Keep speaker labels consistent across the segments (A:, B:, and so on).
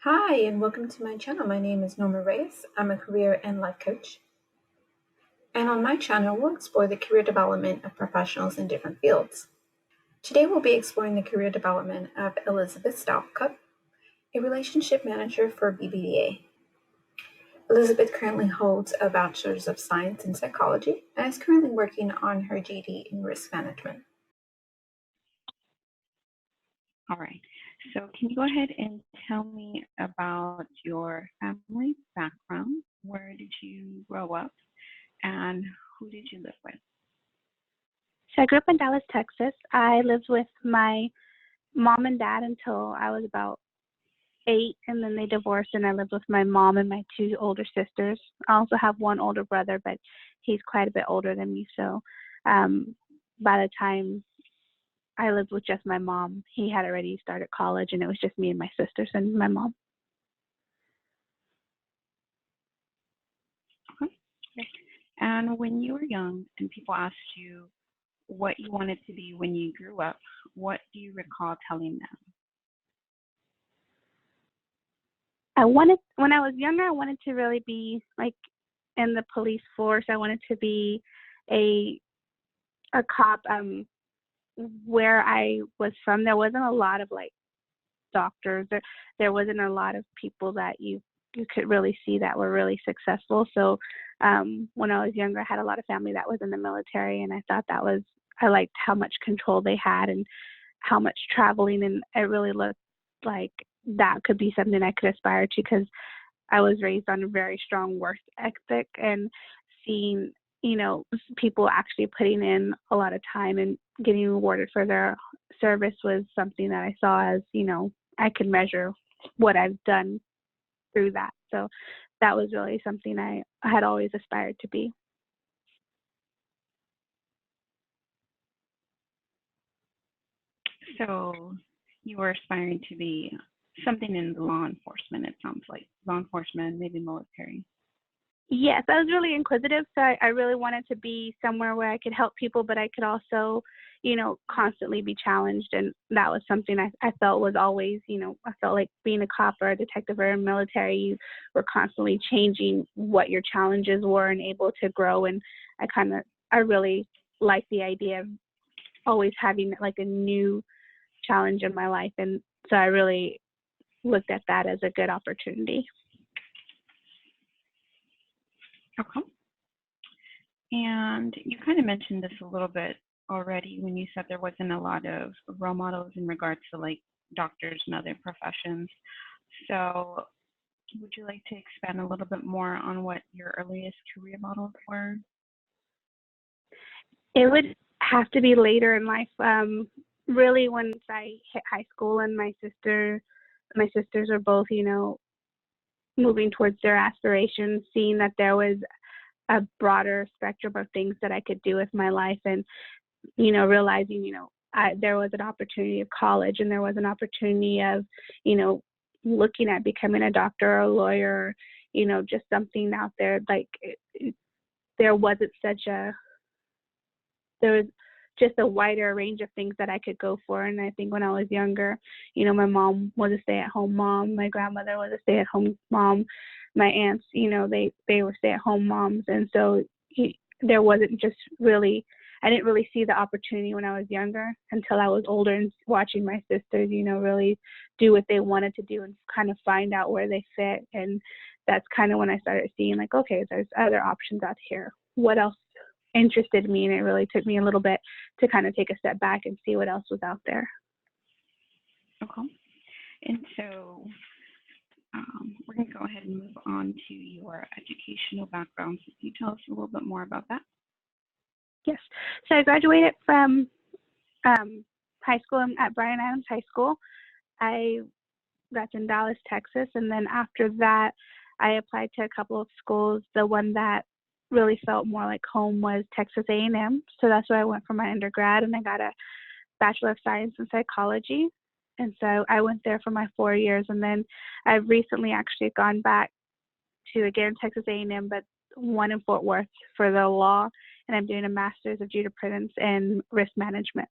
A: Hi, and welcome to my channel. My name is Norma Reyes. I'm a career and life coach. And on my channel, we'll explore the career development of professionals in different fields. Today, we'll be exploring the career development of Elizabeth Stalcup, a relationship manager for BBVA. Elizabeth currently holds a bachelor's of science in psychology and is currently working on her GD in risk management.
B: All right. So can you go ahead and tell me about your family background? Where did you grow up and who did you live with?
C: So I grew up in Dallas, Texas. I lived with my mom and dad until I was about 8, and then they divorced, and I lived with my mom and my 2 older sisters. I also have one older brother, but he's quite a bit older than me. So by the time I lived with just my mom, he had already started college, and it was just me and my sisters and my mom.
B: Okay. And when you were young and people asked you what you wanted to be when you grew up, what do you recall telling them?
C: When I was younger, I wanted to really be like in the police force. I wanted to be a cop. Where I was from, there wasn't a lot of like doctors. There wasn't a lot of people that you could really see that were really successful. So when I was younger, I had a lot of family that was in the military, and I liked how much control they had and how much traveling, and it really looked like that could be something I could aspire to, because I was raised on a very strong work ethic, and seeing, people actually putting in a lot of time and getting rewarded for their service was something that I saw as, I could measure what I've done through that. So that was really something I had always aspired to be.
B: So you were aspiring to be something in law enforcement, it sounds like. Law enforcement, maybe military.
C: Yes, I was really inquisitive, so I really wanted to be somewhere where I could help people, but I could also, constantly be challenged. And that was something I felt was always, I felt like being a cop or a detective or a military, you were constantly changing what your challenges were and able to grow. And I really like the idea of always having like a new challenge in my life. And so I really looked at that as a good opportunity.
B: Okay. And you kind of mentioned this a little bit already when you said there wasn't a lot of role models in regards to like doctors and other professions. So would you like to expand a little bit more on what your earliest career models were?
C: It would have to be later in life. Really, once I hit high school, and my sisters are both, moving towards their aspirations, seeing that there was a broader spectrum of things that I could do with my life, and realizing there was an opportunity of college, and there was an opportunity of looking at becoming a doctor or a lawyer, just something out there. Like there wasn't there was just a wider range of things that I could go for. And I think when I was younger, my mom was a stay-at-home mom, my grandmother was a stay-at-home mom, my aunts, they were stay-at-home moms. And so there wasn't just really, I didn't really see the opportunity when I was younger until I was older, and watching my sisters, really do what they wanted to do and kind of find out where they fit. And that's kind of when I started seeing like, okay, there's other options out here. What else interested me? And it really took me a little bit to kind of take a step back and see what else was out there.
B: Okay. And so we're going to go ahead and move on to your educational background. So can you tell us a little bit more about that?
C: Yes. So I graduated from high school at Bryan Adams High School. That's in Dallas, Texas. And then after that, I applied to a couple of schools. The one that really felt more like home was Texas A&M. So that's where I went for my undergrad, and I got a Bachelor of Science in Psychology. And so I went there for my 4 years. And then I've recently actually gone back to, again, Texas A&M, but one in Fort Worth for the law. And I'm doing a master's of jurisprudence and risk management.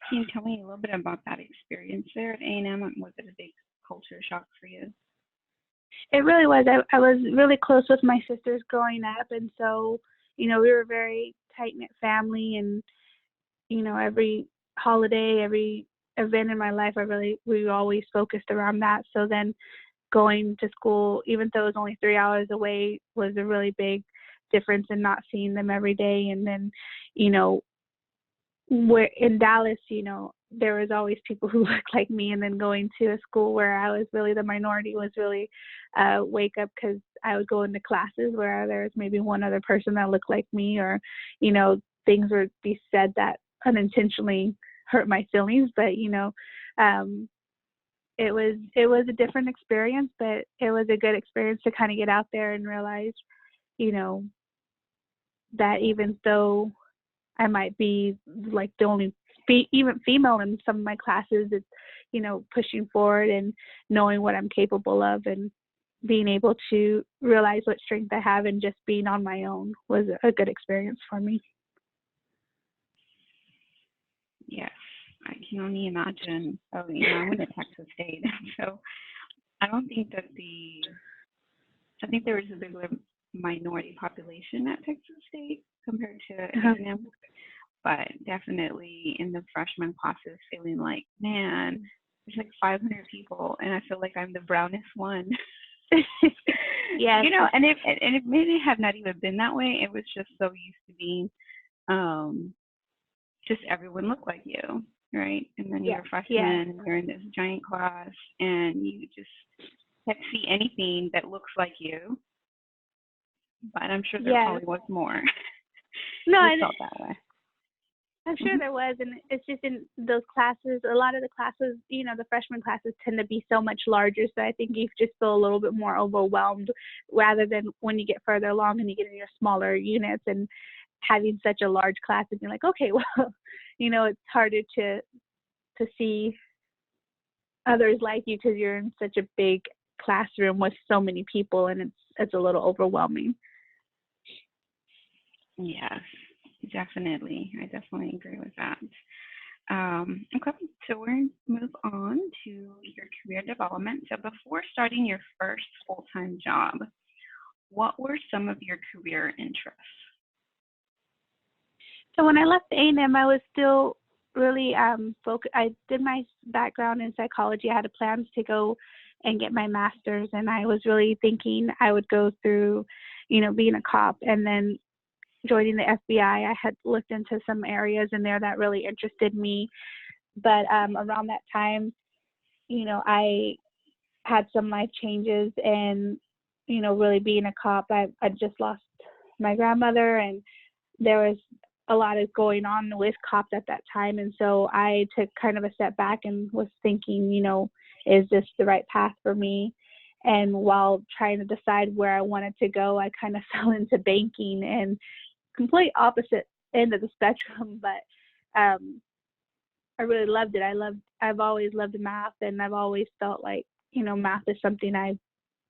B: Can you tell me a little bit about that experience there at A&M? Was it a big culture shock for you?
C: It really was. I was really close with my sisters growing up, and so, we were a very tight-knit family, and, every holiday, every event in my life, we always focused around that. So then going to school, even though it was only 3 hours away, was a really big difference in not seeing them every day. And then, where in Dallas, there was always people who looked like me, and then going to a school where I was really the minority was really wake up, because I would go into classes where there was maybe one other person that looked like me, or, things would be said that unintentionally hurt my feelings. But, it was a different experience, but it was a good experience to kind of get out there and realize, that even though I might be like the only even female in some of my classes, it's, pushing forward and knowing what I'm capable of, and being able to realize what strength I have, and just being on my own was a good experience for me.
B: Yes, I can only imagine. Oh, I went to Texas State, so I don't think that I think there was a bigger minority population at Texas State compared to A&M. But definitely in the freshman classes, feeling like, man, there's like 500 people, and I feel like I'm the brownest one.
C: Yes.
B: And it may have not even been that way. It was just so used to being, just everyone looked like you, right? And then you're a freshman, and you're in this giant class, and you just can't see anything that looks like you. But I'm sure there probably was more.
C: No,
B: I felt that way.
C: I'm sure there was, and it's just in those classes, a lot of the classes, the freshman classes tend to be so much larger, so I think you just feel a little bit more overwhelmed, rather than when you get further along and you get in your smaller units and having such a large class and you're like, okay, well, it's harder to see others like you, because you're in such a big classroom with so many people, and it's a little overwhelming.
B: Yes. Definitely. I definitely agree with that. Okay, so we're going to move on to your career development. So before starting your first full-time job, what were some of your career interests?
C: So when I left A&M, I was still really focused. I did my background in psychology. I had plans to go and get my master's, and I was really thinking I would go through, being a cop, and then joining the FBI. I had looked into some areas in there that really interested me, but around that time, I had some life changes, and really being a cop, I just lost my grandmother, and there was a lot of going on with cops at that time, and so I took kind of a step back and was thinking, is this the right path for me? And while trying to decide where I wanted to go, I kind of fell into banking, and complete opposite end of the spectrum, but I really loved it. I've always loved math, and I've always felt like, math is something I've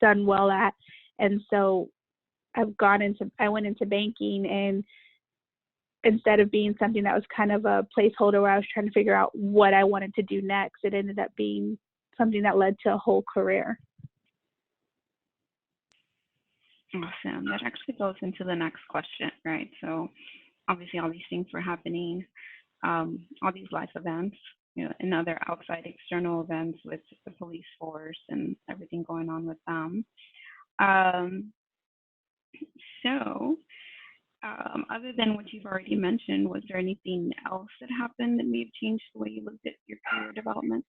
C: done well at. And so I went into banking, and instead of being something that was kind of a placeholder where I was trying to figure out what I wanted to do next, it ended up being something that led to a whole career.
B: Awesome. That actually goes into the next question, right? So obviously all these things were happening, all these life events, and other outside external events with the police force and everything going on with them. So other than what you've already mentioned, was there anything else that happened that may have changed the way you looked at your career development?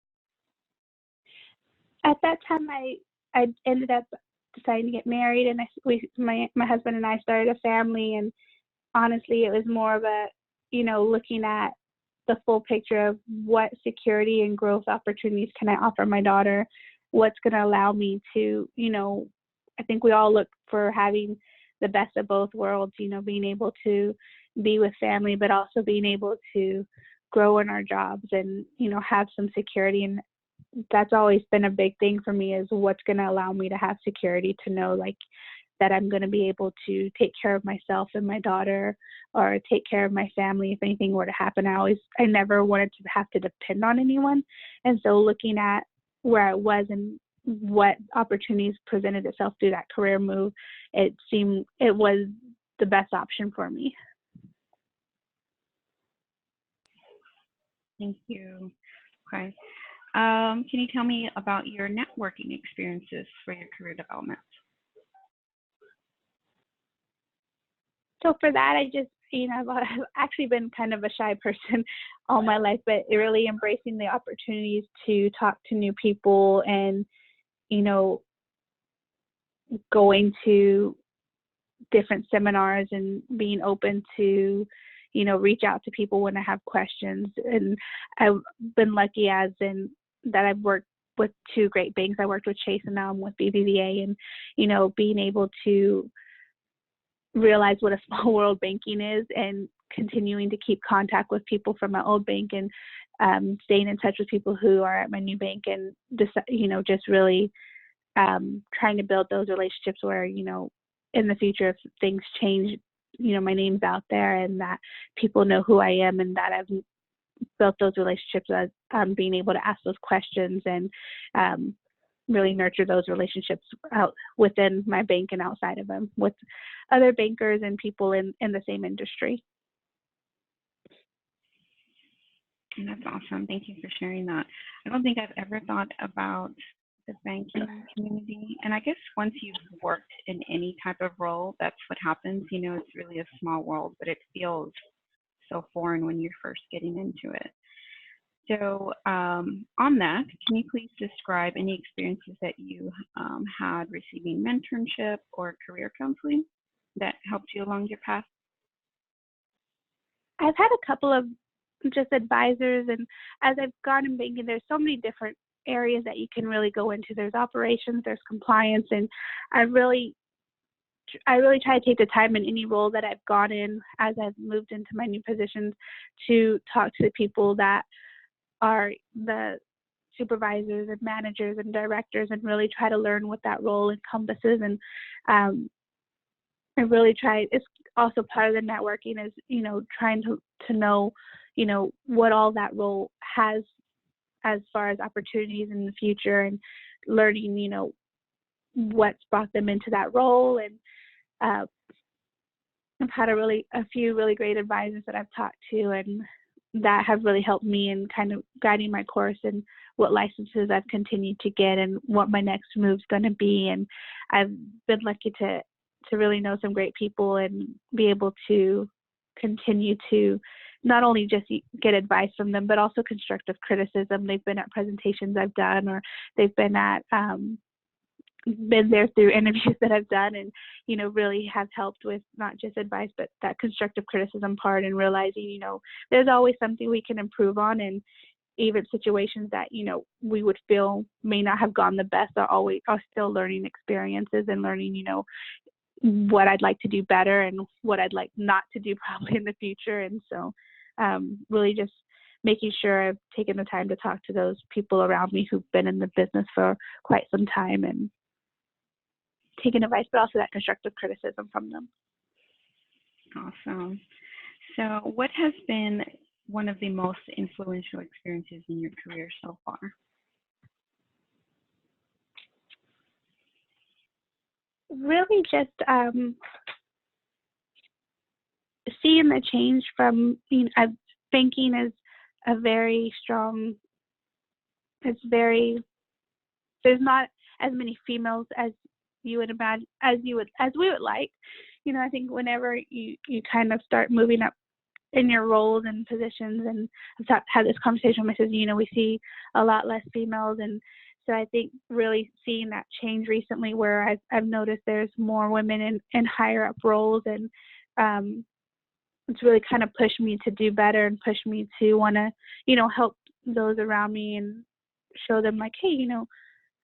C: At that time, I ended up deciding to get married, and my husband and I started a family, and honestly, it was more of a, looking at the full picture of what security and growth opportunities can I offer my daughter, what's going to allow me to, I think we all look for having the best of both worlds, being able to be with family, but also being able to grow in our jobs and, have some security. And that's always been a big thing for me, is what's going to allow me to have security, to know, like, that I'm going to be able to take care of myself and my daughter, or take care of my family if anything were to happen. I never wanted to have to depend on anyone. And so looking at where I was and what opportunities presented itself through that career move, it seemed it was the best option for me.
B: Thank you. Okay. Can you tell me about your networking experiences for your career development?
C: So for that, I just, I've actually been kind of a shy person all my life, but really embracing the opportunities to talk to new people and, going to different seminars and being open to, reach out to people when I have questions. And I've been lucky that I've worked with two great banks. I worked with Chase and now I'm with BBVA, and, being able to realize what a small world banking is and continuing to keep contact with people from my old bank and staying in touch with people who are at my new bank, and just really trying to build those relationships where, in the future, if things change, my name's out there and that people know who I am, and that I've built those relationships as being able to ask those questions and really nurture those relationships out within my bank and outside of them with other bankers and people in the same industry.
B: That's awesome. Thank you for sharing that. I don't think I've ever thought about the banking community. And I guess once you've worked in any type of role, that's what happens. It's really a small world, but it feels so foreign when you're first getting into it. So on that, can you please describe any experiences that you had receiving mentorship or career counseling that helped you along your path?
C: I've had a couple of just advisors, and as I've gone in banking, there's so many different areas that you can really go into. There's operations, there's compliance, and I really try to take the time in any role that I've gone in as I've moved into my new positions to talk to the people that are the supervisors and managers and directors, and really try to learn what that role encompasses. And I really try, it's also part of the networking is, trying to know, what all that role has as far as opportunities in the future, and learning, what's brought them into that role. And I've had a few really great advisors that I've talked to, and that have really helped me in kind of guiding my course and what licenses I've continued to get and what my next move's going to be. And I've been lucky to really know some great people and be able to continue to not only just get advice from them, but also constructive criticism. They've been at presentations I've done, or they've been there through interviews that I've done, and, really have helped with not just advice, but that constructive criticism part, and realizing, there's always something we can improve on. And even situations that, we would feel may not have gone the best are still learning experiences, and learning, what I'd like to do better and what I'd like not to do probably in the future. And so really just making sure I've taken the time to talk to those people around me who've been in the business for quite some time, and taking advice, but also that constructive criticism from them.
B: Awesome. So what has been one of the most influential experiences in your career so far?
C: Really just seeing the change from, banking is a very strong, there's not as many females as you would imagine, as we would like. I think whenever you kind of start moving up in your roles and positions, and I've had this conversation with my sister, we see a lot less females. And so I think really seeing that change recently, where I've noticed there's more women in higher up roles, and it's really kind of pushed me to do better and pushed me to want to, help those around me and show them like, hey,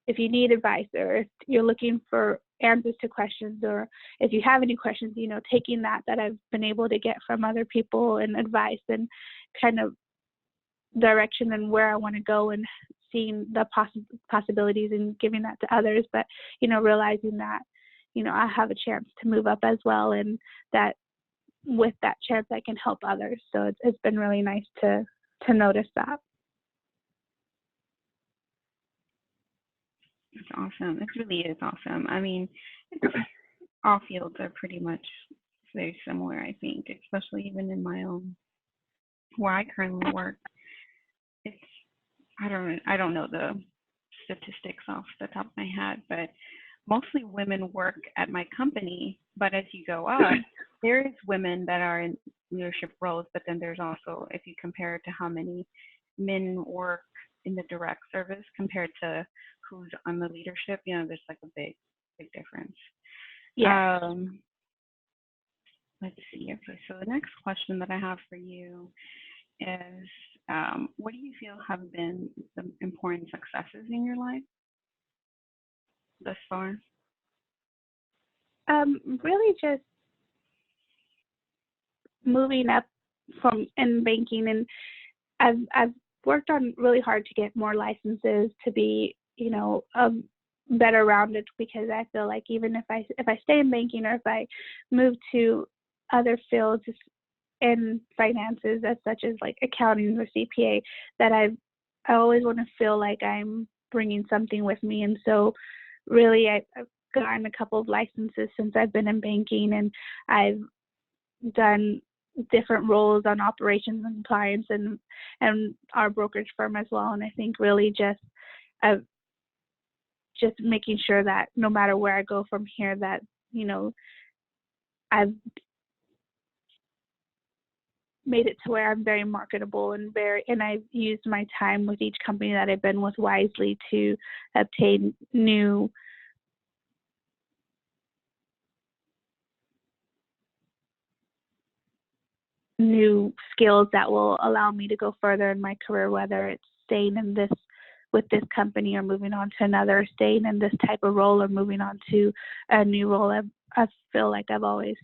C: if you need advice, or if you're looking for answers to questions, or if you have any questions, taking that I've been able to get from other people and advice and kind of direction and where I want to go, and seeing the possibilities and giving that to others. But, realizing that, I have a chance to move up as well, and that with that chance I can help others. So it's been really nice to notice that.
B: It's awesome. It really is awesome. I mean, all fields are pretty much very similar, I think, especially even in my own where I currently work. It's I don't know the statistics off the top of my head, but mostly women work at my company. But as you go up, there is women that are in leadership roles, but then there's also, if you compare it to how many men work in the direct service compared to who's on the leadership, there's like a big difference.
C: Yeah.
B: Let's see. Okay, so the next question that I have for you is, what do you feel have been the important successes in your life thus far?
C: Really just moving up from in banking, and I've worked on really hard to get more licenses to be, better rounded, because I feel like even if I stay in banking, or if I move to other fields in finances, as such as like accounting or CPA, that I always want to feel like I'm bringing something with me. And so really I've gotten a couple of licenses since I've been in banking, and I've done different roles on operations and compliance and our brokerage firm as well. And I think really just making sure that no matter where I go from here, that I've made it to where I'm very marketable and I've used my time with each company that I've been with wisely to obtain new skills that will allow me to go further in my career, whether it's staying in this with this company or moving on to another, staying in this type of role or moving on to a new role. I feel like I've always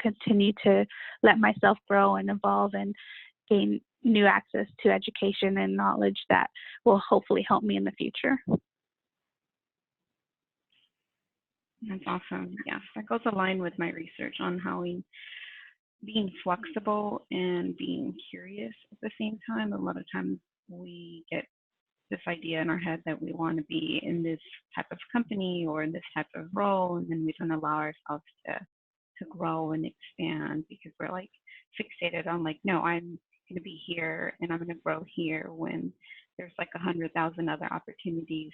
C: continued to let myself grow and evolve and gain new access to education and knowledge that will hopefully help me in the future.
B: That's awesome. Yes, that goes aligned with my research on how being flexible and being curious at the same time. A lot of times we get this idea in our head that we want to be in this type of company or in this type of role, and then we don't allow ourselves to grow and expand because we're like fixated on like, no, I'm going to be here and I'm going to grow here, when there's like 100,000 other opportunities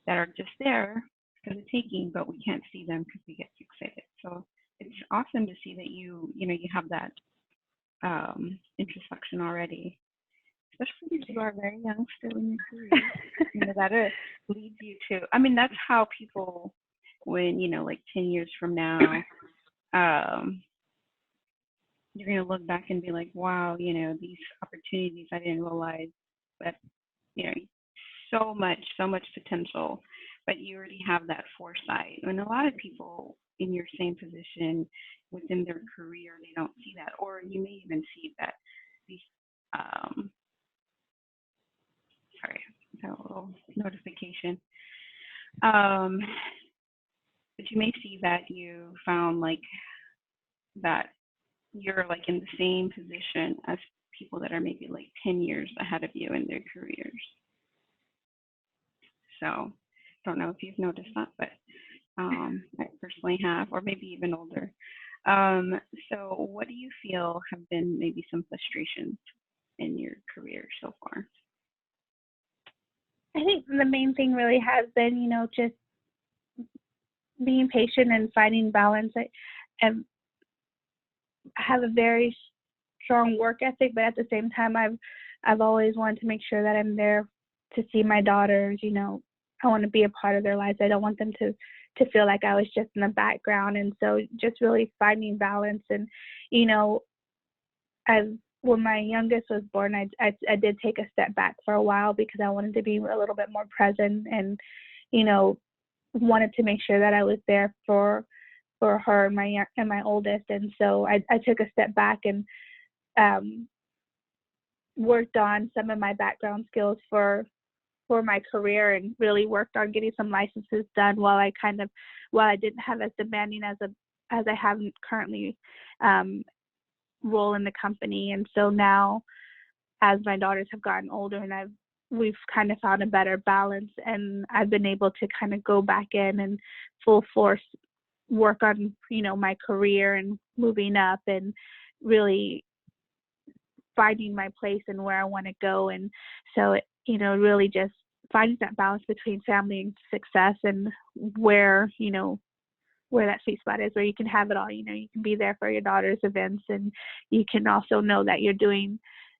B: that are just there for the taking, but we can't see them because we get fixated. So it's awesome to see that you have that introspection already, especially because you are very young still in your career. That leads you to, I mean, that's how people, when, like 10 years from now, you're going to look back and be like, wow, these opportunities I didn't realize, but, so much potential, but you already have that foresight. And a lot of people in your same position within their career, they don't see that, or you may even see that these, sorry, I got a little notification. But you may see that you found like that you're like in the same position as people that are maybe like 10 years ahead of you in their careers. So don't know if you've noticed that, but I personally have, or maybe even older. So what do you feel have been maybe some frustrations in your career so far?
C: I think the main thing really has been, just being patient and finding balance. I have a very strong work ethic, but at the same time, I've always wanted to make sure that I'm there to see my daughters. I want to be a part of their lives. I don't want them to feel like I was just in the background. And so just really finding balance. And, when my youngest was born, I did take a step back for a while because I wanted to be a little bit more present and, wanted to make sure that I was there for her and my oldest. And so I took a step back and worked on some of my background skills for for my career and really worked on getting some licenses done while I didn't have as demanding as I have currently role in the company. And so now, as my daughters have gotten older and we've kind of found a better balance, and I've been able to kind of go back in and full force work on, my career and moving up and really finding my place and where I want to go. And so, really just finding that balance between family and success, and where that sweet spot is, where you can have it all. You can be there for your daughter's events, and you can also know that you're doing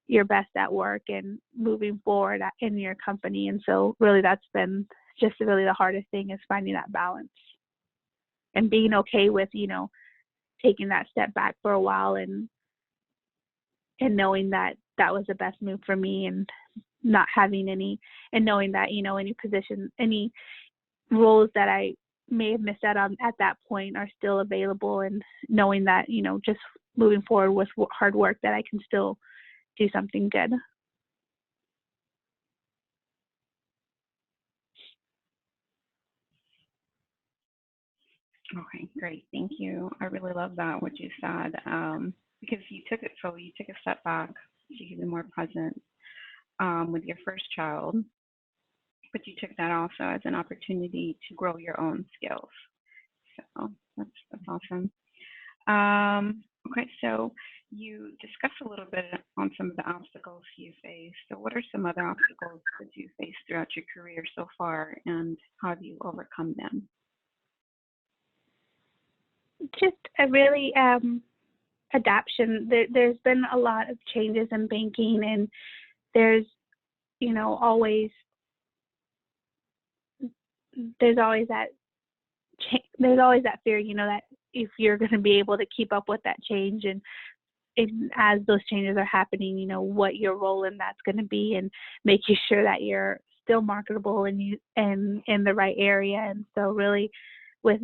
C: your best at work and moving forward in your company. And so really that's been just really the hardest thing, is finding that balance and being okay with, taking that step back for a while and knowing that that was the best move for me, and not having and knowing that, any position, any roles that I may have missed out on at that point are still available, and knowing that, just moving forward with hard work, that I can still do something good.
B: Okay, great. Thank you. I really love that, what you said, because you took a step back so you could be more present with your first child, but you took that also as an opportunity to grow your own skills. So that's awesome. Okay, so you discussed a little bit on some of the obstacles you faced. So what are some other obstacles that you faced throughout your career so far, and how have you overcome them?
C: Just a really adaptation. There's been a lot of changes in banking, and there's always that fear, that if you're going to be able to keep up with that change, and as those changes are happening, what your role in that's going to be, and making sure that you're still marketable and in the right area. And so really with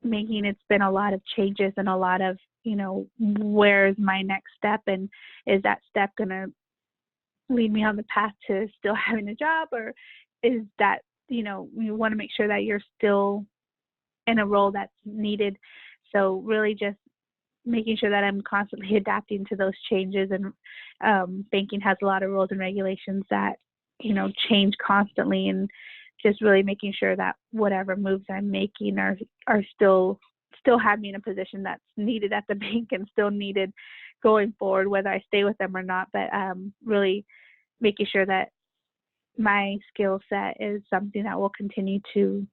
C: it's been a lot of changes, and a lot of, where's my next step, and is that step going to lead me on the path to still having a job, or is that, you want to make sure that you're still in a role that's needed. So really just making sure that I'm constantly adapting to those changes. And banking has a lot of rules and regulations that, change constantly, and just really making sure that whatever moves I'm making are still have me in a position that's needed at the bank and still needed going forward, whether I stay with them or not. But really making sure that my skill set is something that will continue to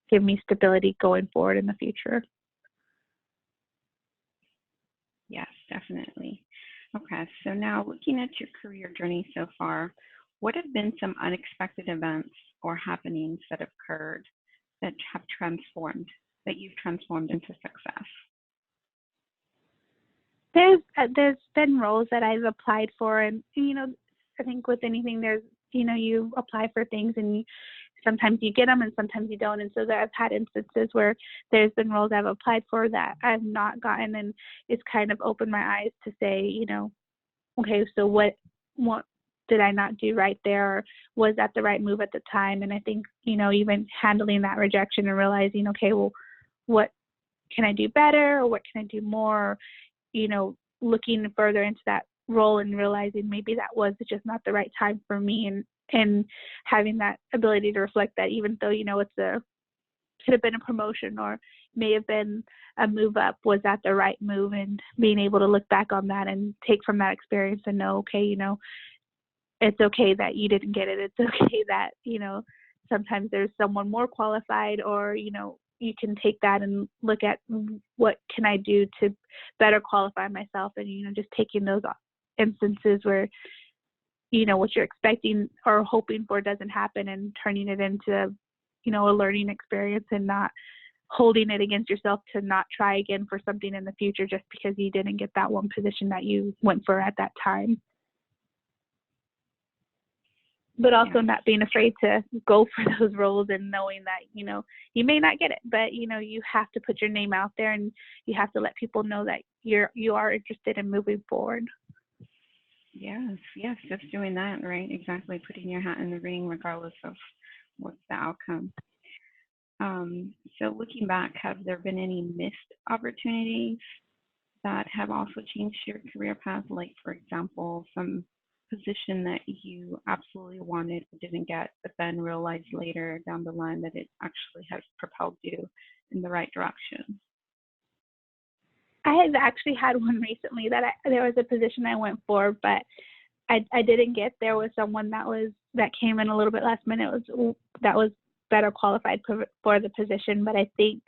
C: give me stability going forward in the future.
B: Yes, definitely. Okay, so now looking at your career journey so far, what have been some unexpected events or happenings that have occurred that you've transformed into success?
C: There's been roles that I've applied for, and I think with anything, there's you apply for things, and sometimes you get them and sometimes you don't. And so I've had instances where there's been roles I've applied for that I've not gotten, and it's kind of opened my eyes to say, okay, so what did I not do right there? Or was that the right move at the time? And I think, even handling that rejection and realizing, okay, well, what can I do better, or what can I do more? Looking further into that role and realizing maybe that was just not the right time for me, and having that ability to reflect that, even though, could have been a promotion or may have been a move up, was that the right move? And being able to look back on that and take from that experience and know, okay, it's okay that you didn't get it. It's okay that, sometimes there's someone more qualified, or, you can take that and look at what can I do to better qualify myself, and, just taking those instances where, what you're expecting or hoping for doesn't happen, and turning it into, a learning experience, and not holding it against yourself to not try again for something in the future just because you didn't get that one position that you went for at that time. But also not being afraid to go for those roles, and knowing that, you may not get it, but, you have to put your name out there, and you have to let people know that you are interested in moving forward.
B: Yes, yes, just doing that, right? Exactly, putting your hat in the ring regardless of what's the outcome. So looking back, have there been any missed opportunities that have also changed your career path? Like, for example, some position that you absolutely wanted but didn't get, but then realized later down the line that it actually has propelled you in the right direction.
C: I had actually had one recently that there was a position I went for, but I didn't get. There was someone that came in a little bit last minute that was better qualified for the position. But I think,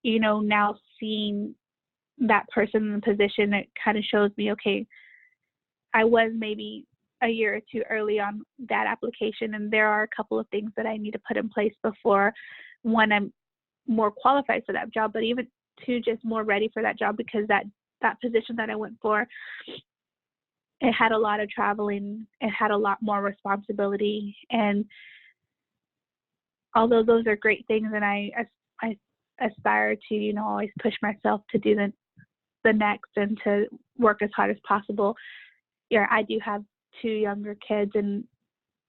C: now seeing that person in the position, it kind of shows me, okay, I was maybe a year or two early on that application, and there are a couple of things that I need to put in place before, one, I'm more qualified for that job, but even two, just more ready for that job, because that position that I went for, it had a lot of traveling, it had a lot more responsibility, and although those are great things, and I aspire to, always push myself to do the next and to work as hard as possible. Yeah, I do have two younger kids, and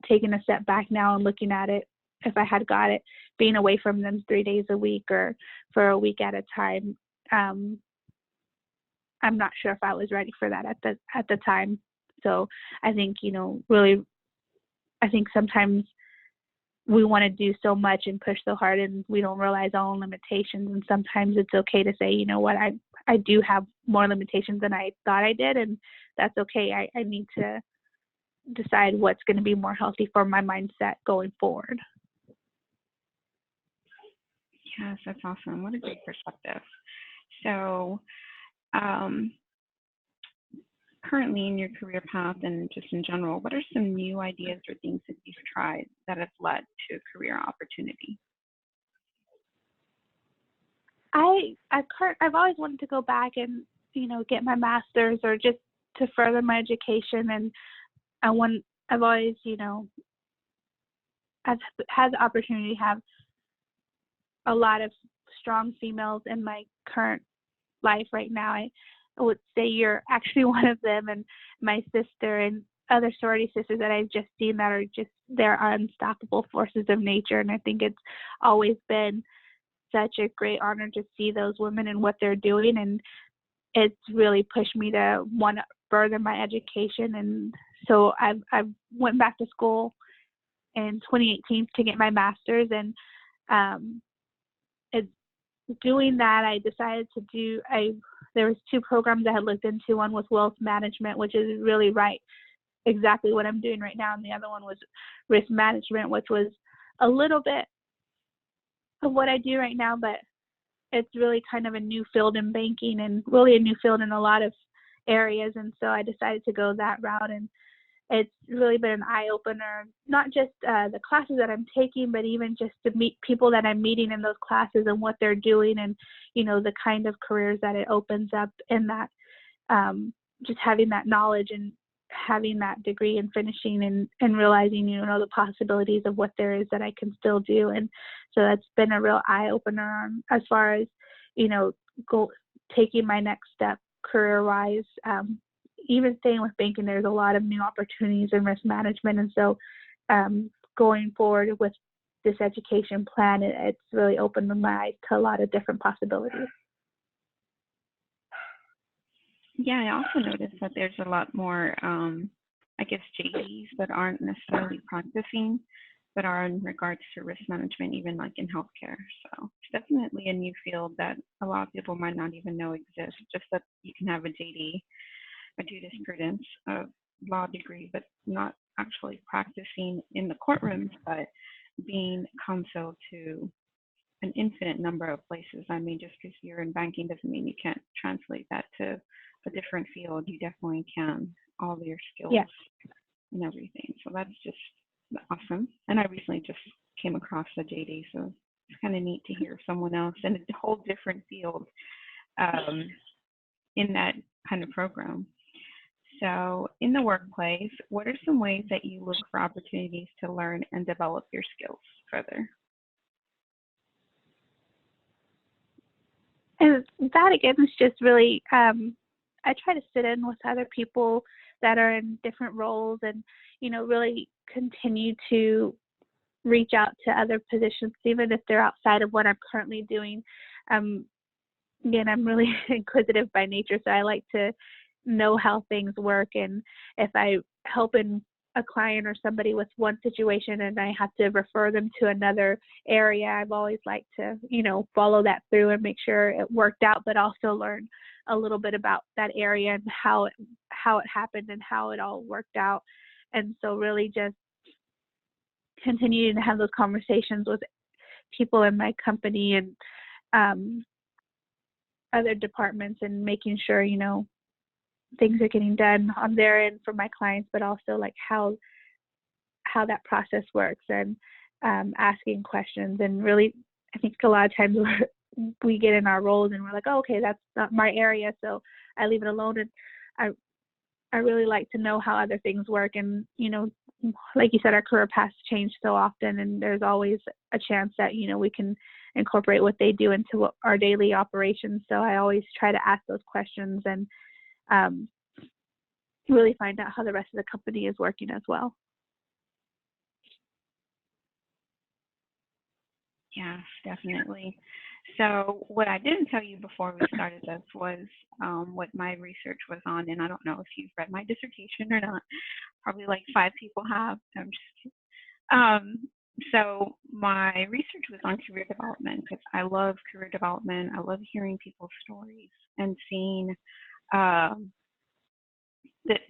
C: taking a step back now and looking at it, if I had got it, being away from them 3 days a week or for a week at a time, I'm not sure if I was ready for that at the time. So I think, really, I think sometimes we want to do so much and push so hard, and we don't realize our own limitations. And sometimes it's okay to say, you know what, I do have more limitations than I thought I did, and that's okay. I need to decide what's going to be more healthy for my mindset going forward.
B: Yes, that's awesome. What a great perspective. So, currently in your career path and just in general, what are some new ideas or things that you've tried that have led to a career opportunity?
C: I've always wanted to go back and, get my master's or just to further my education. And I've always, I've had the opportunity to have a lot of strong females in my current life right now. I would say you're actually one of them, and my sister and other sorority sisters that I've just seen that are just, they're unstoppable forces of nature. And I think it's always been such a great honor to see those women and what they're doing. And it's really pushed me to want to further my education. And so I've went back to school in 2018 to get my master's. And doing that, I decided to there was two programs I had looked into. One was wealth management, which is really exactly what I'm doing right now. And the other one was risk management, which was a little bit of what I do right now, but it's really kind of a new field in banking and really a new field in a lot of areas. And so I decided to go that route, and it's really been an eye-opener, not just the classes that I'm taking, but even just to meet people that I'm meeting in those classes and what they're doing, and, the kind of careers that it opens up in that, just having that knowledge and having that degree and finishing and realizing, the possibilities of what there is that I can still do. And so that's been a real eye-opener as far as, taking my next step career-wise. Even staying with banking, there's a lot of new opportunities in risk management. And so going forward with this education plan, it's really opened my eyes to a lot of different possibilities.
B: Yeah, I also noticed that there's a lot more, JDs that aren't necessarily practicing, but are in regards to risk management, even like in healthcare. So it's definitely a new field that a lot of people might not even know exists, just that you can have a JD, a jurisprudence, a law degree, but not actually practicing in the courtrooms, but being counsel to an infinite number of places. I mean, just because you're in banking doesn't mean you can't translate that to a different field. You definitely can, all your skills and everything. So that's just awesome. And I recently just came across a JD, so it's kind of neat to hear someone else in a whole different field in that kind of program. So in the workplace, what are some ways that you look for opportunities to learn and develop your skills further?
C: And that, again, is just really, I try to sit in with other people that are in different roles, and, really continue to reach out to other positions, even if they're outside of what I'm currently doing. Again, I'm really inquisitive by nature, so I like to know how things work. And if I help in a client or somebody with one situation and I have to refer them to another area, I've always liked to, follow that through and make sure it worked out, but also learn a little bit about that area and how it happened and how it all worked out. And so really just continuing to have those conversations with people in my company and other departments, and making sure, things are getting done on their end for my clients, but also like how that process works, and asking questions. And really, I think a lot of times we get in our roles and we're like, oh, okay, that's not my area, so I leave it alone. And I really like to know how other things work. And, like you said, our career paths change so often, and there's always a chance that, we can incorporate what they do into our daily operations. So I always try to ask those questions and really find out how the rest of the company is working as well.
B: Yes, definitely. So what I didn't tell you before we started this was what my research was on, and I don't know if you've read my dissertation or not. Probably like 5 people have. I'm just kidding. So my research was on career development, because I love career development. I love hearing people's stories and seeing that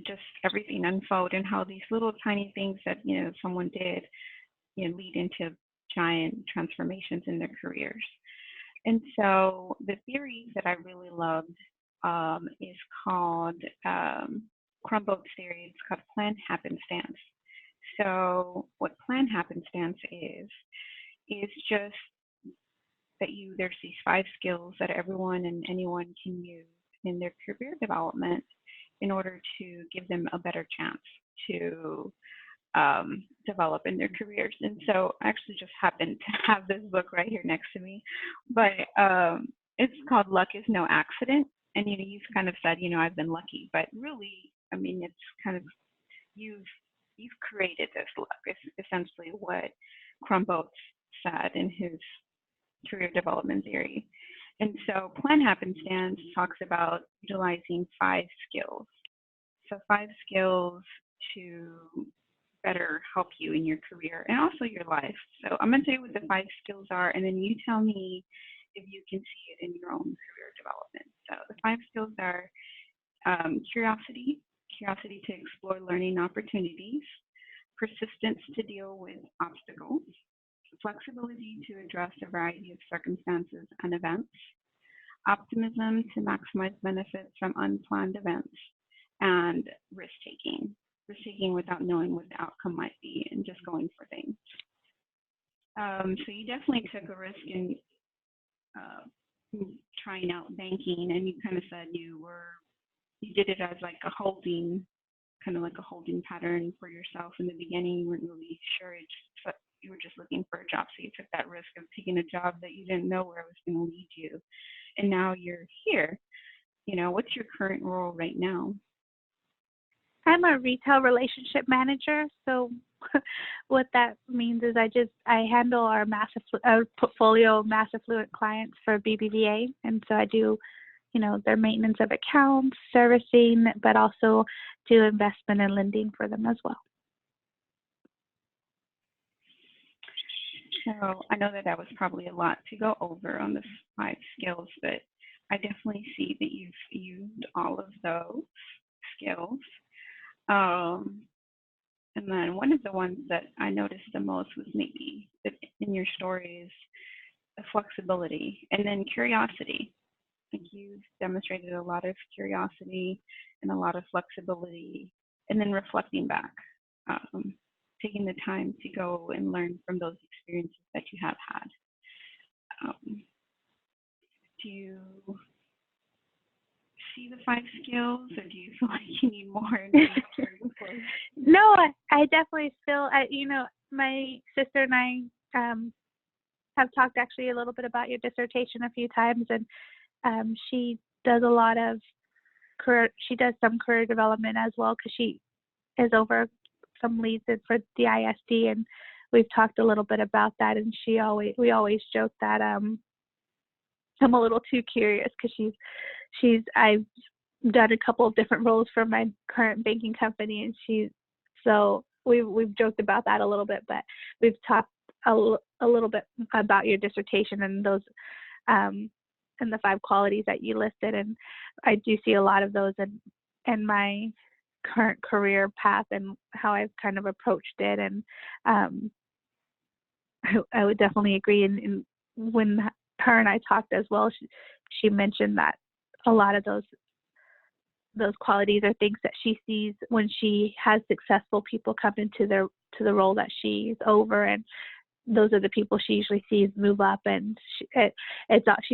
B: just everything unfold, and how these little tiny things that someone did lead into giant transformations in their careers. And so the theory that I really loved is called Crumbold's theory. It's called planned happenstance. So what planned happenstance is just that there's these 5 skills that everyone and anyone can use in their career development in order to give them a better chance to develop in their careers. And so I actually just happened to have this book right here next to me, but it's called Luck is No Accident. And you've kind of said, I've been lucky, but really, I mean, it's kind of you've created this luck. It's essentially what Crumbold said in his career development theory. And so planned happenstance talks about utilizing 5 skills. So 5 skills to better help you in your career and also your life. So I'm going to tell you what the 5 skills are, and then you tell me if you can see it in your own career development. So the 5 skills are curiosity to explore learning opportunities, persistence to deal with obstacles, flexibility to address a variety of circumstances and events, optimism to maximize benefits from unplanned events, and risk-taking without knowing what the outcome might be and just going for things. So you definitely took a risk in trying out banking, and you kind of said you did it as like a holding pattern for yourself in the beginning. You weren't really sure, you were just looking for a job, so you took that risk of taking a job that you didn't know where it was going to lead you, and now you're here. What's your current role right now?
C: I'm a retail relationship manager. So what that means is I handle our portfolio of mass affluent clients for BBVA. And so I do, their maintenance of accounts, servicing, but also do investment and lending for them as well.
B: So I know that was probably a lot to go over on the 5 skills, but I definitely see that you've used all of those skills. And then one of the ones that I noticed the most was maybe in your story is the flexibility, and then curiosity. Like you've demonstrated a lot of curiosity and a lot of flexibility, and then reflecting back, taking the time to go and learn from those experiences that you have had. Do you see the 5 skills, or do you feel like you need more?
C: No, I definitely feel, my sister and I have talked actually a little bit about your dissertation a few times, and she does a lot of she does some career development as well because she is over some leads for the ISD, and we've talked a little bit about that. And we always joke that I'm a little too curious because I've done a couple of different roles for my current banking company, and so we've joked about that a little bit, but we've talked a little bit about your dissertation and those and the 5 qualities that you listed, and I do see a lot of those in my current career path and how I've kind of approached it. And I would definitely agree. And when her and I talked as well, she mentioned that a lot of those qualities are things that she sees when she has successful people come into the role that she's over, and those are the people she usually sees move up. And she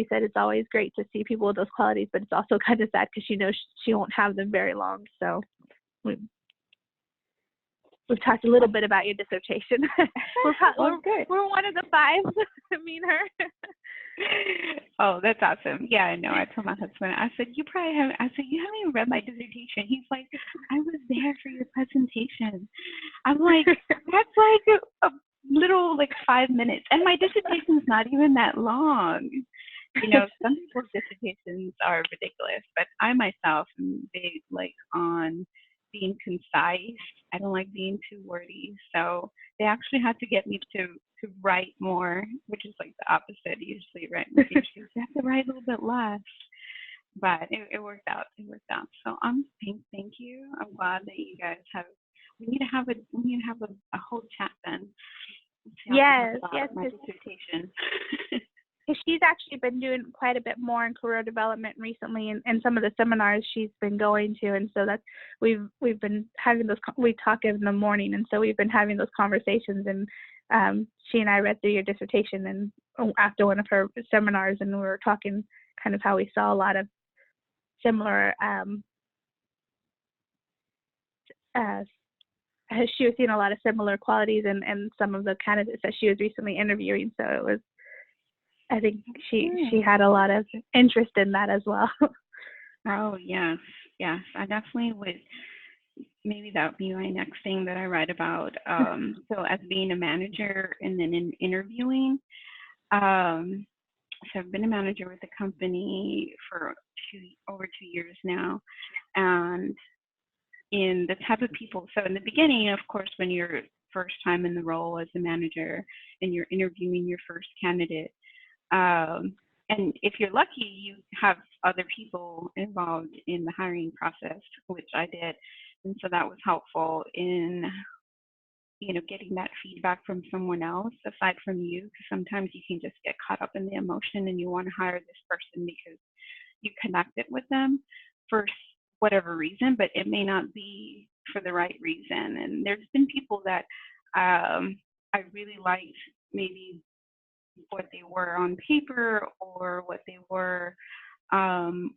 C: said it's always great to see people with those qualities, but it's also kind of sad because she knows she won't have them very long. So we've talked a little bit about your dissertation. We're one of the 5, me and her.
B: Oh, that's awesome. Yeah, I know. I told my husband, I said, you haven't even read my dissertation. He's like, I was there for your presentation. I'm like, that's like a little 5 minutes. And my dissertation is not even that long. Some people's dissertations are ridiculous, but I myself am big on being concise. I don't like being too wordy. So they actually had to get me to write more, which is the opposite usually, right? You have to write a little bit less. But it worked out. So thank you. I'm glad that you guys we need to have a whole chat then.
C: Yes.
B: My dissertation.
C: She's actually been doing quite a bit more in career development recently, and some of the seminars she's been going to, and so that's we've been having we talk in the morning, and so we've been having those conversations. And she and I read through your dissertation and after one of her seminars, and we were talking kind of how we saw a lot of similar she was seeing a lot of similar qualities and some of the candidates that she was recently interviewing. So I think she had a lot of interest in that as well.
B: Oh, yes. I definitely would. Maybe that would be my next thing that I write about. So as being a manager and then in interviewing, so I've been a manager with the company for over 2 years now. And in the type of people, so in the beginning, of course, when you're first time in the role as a manager and you're interviewing your first candidate, and if you're lucky, you have other people involved in the hiring process, which I did. And so that was helpful in, getting that feedback from someone else aside from you, because sometimes you can just get caught up in the emotion and you want to hire this person because you connected with them for whatever reason, but it may not be for the right reason. And there's been people that I really liked, maybe what they were on paper or what they were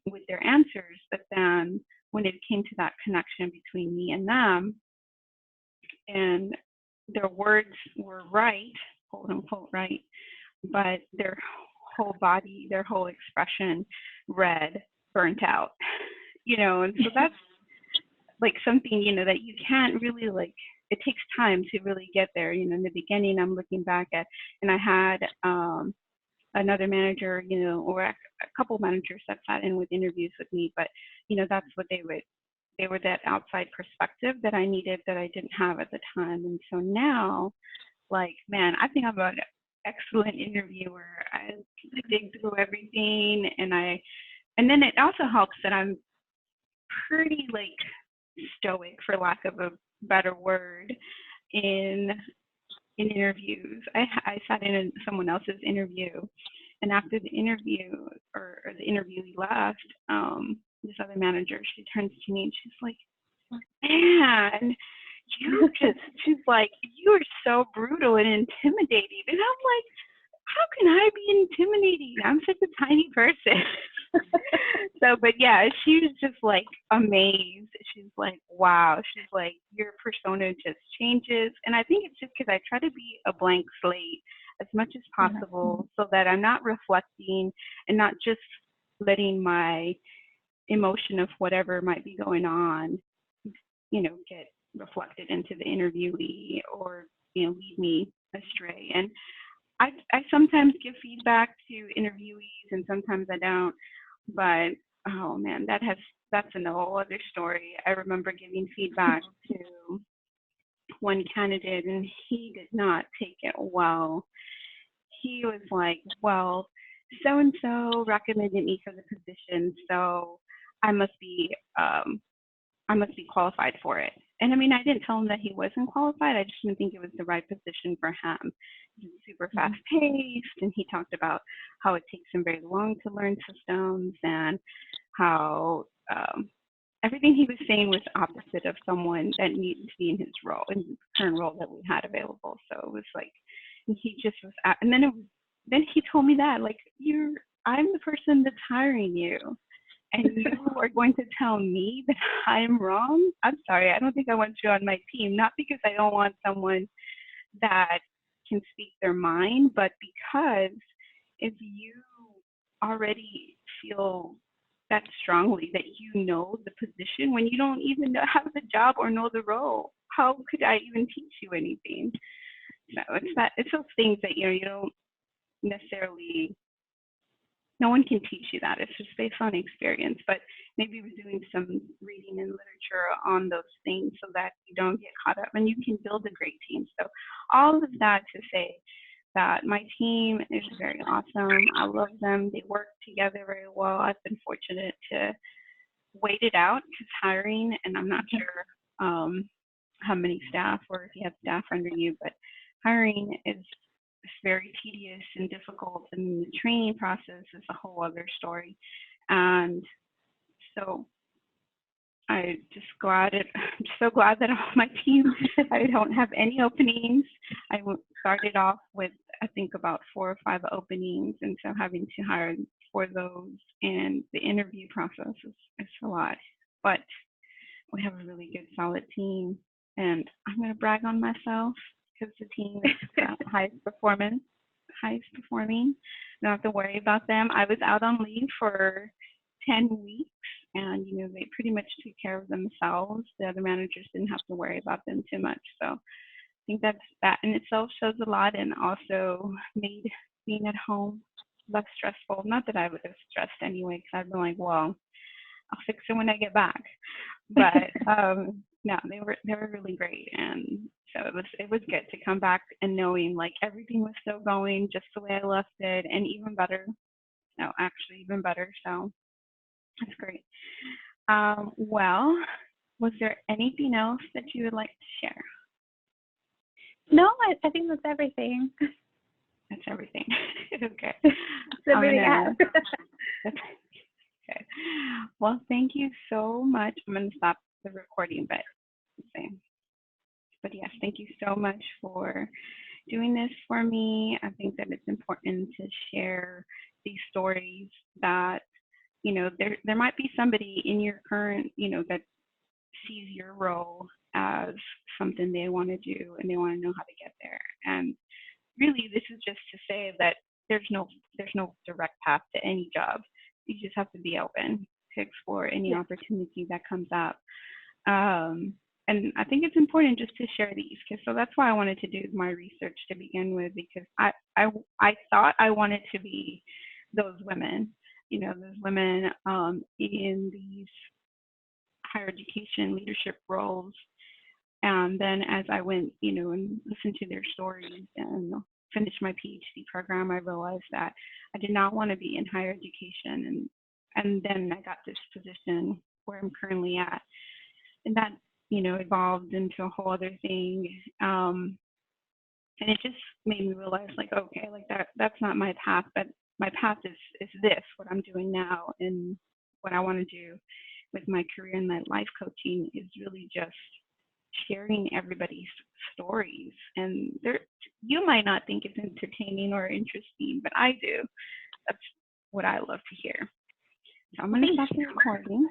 B: with their answers, but then when it came to that connection between me and them, and their words were right, quote unquote right, but their whole body, their whole expression read burnt out, and so that's something, that you can't really it takes time to really get there. In the beginning, I'm looking back at, and I had another manager, or a couple managers that sat in with interviews with me, but, that's what they were that outside perspective that I needed that I didn't have at the time. And so now, man, I think I'm an excellent interviewer. I dig through everything, and then it also helps that I'm pretty stoic, for lack of a better word, in interviews. I sat in someone else's interview, and after the interview, or the interviewee left, this other manager, she turns to me and she's like, man, she's like, you are so brutal and intimidating. And I'm like, how can I be intimidating? I'm such a tiny person. So, but yeah, she was just amazed. She's like, wow. She's like, your persona just changes. And I think it's just because I try to be a blank slate as much as possible, so that I'm not reflecting and not just letting my emotion of whatever might be going on, get reflected into the interviewee or, lead me astray. And I sometimes give feedback to interviewees and sometimes I don't, but oh man, that's a whole other story. I remember giving feedback to one candidate and he did not take it well. He was like, well, so and so recommended me for the position, so I must be qualified for it. And I mean, I didn't tell him that he wasn't qualified. I just didn't think it was the right position for him. He was super fast paced, and he talked about how it takes him very long to learn systems and how everything he was saying was opposite of someone that needed to be in his role, in his current role that we had available. So it was like, he just was, and then he told me that, like, I'm the person that's hiring you. And you are going to tell me that I'm wrong? I'm sorry, I don't think I want you on my team. Not because I don't want someone that can speak their mind, but because if you already feel that strongly that you know the position when you don't even have the job or know the role, how could I even teach you anything? So it's those things that you don't necessarily. No one can teach you that. It's just based on experience. But maybe we're doing some reading and literature on those things so that you don't get caught up and you can build a great team. So all of that to say that my team is very awesome. I love them. They work together very well. I've been fortunate to wait it out because hiring, and I'm not sure how many staff or if you have staff under you, but hiring is very tedious and difficult, and the training process is a whole other story. And so I'm so glad that all my team, I don't have any openings. I started off with, I think, about 4 or 5 openings, and so having to hire for those, and the interview process is a lot. But we have a really good, solid team, and I'm going to brag on myself because the team is highest performing. I don't have to worry about them. I was out on leave for 10 weeks, and they pretty much took care of themselves. The other managers didn't have to worry about them too much. So I think that in itself shows a lot, and also made being at home less stressful. Not that I would have stressed anyway, because I'd been like, well, I'll fix it when I get back. But no, they were really great, and so it was good to come back and knowing like everything was still going just the way I left it, and even better. No, actually even better. So that's great. Well, was there anything else that you would like to share?
C: No, I think that's everything.
B: That's everything. Okay.
C: That's everything I have.
B: Okay. Well, thank you so much. I'm going to stop the recording, but yes, thank you so much for doing this for me. I think that it's important to share these stories that, there might be somebody in your current, that sees your role as something they want to do and they want to know how to get there. And really, this is just to say that there's no direct path to any job. You just have to be open to explore any opportunity that comes up. And I think it's important just to share these, so that's why I wanted to do my research to begin with, because I thought I wanted to be those women, those women in these higher education leadership roles. And then as I went, and listened to their stories and finished my PhD program, I realized that I did not want to be in higher education. And then I got this position where I'm currently at. And that, evolved into a whole other thing. And it just made me realize, like, okay, like that's not my path, but my path is this, what I'm doing now. And what I want to do with my career and my life coaching is really just sharing everybody's stories. And you might not think it's entertaining or interesting, but I do. That's what I love to hear. So I'm going to stop the recording.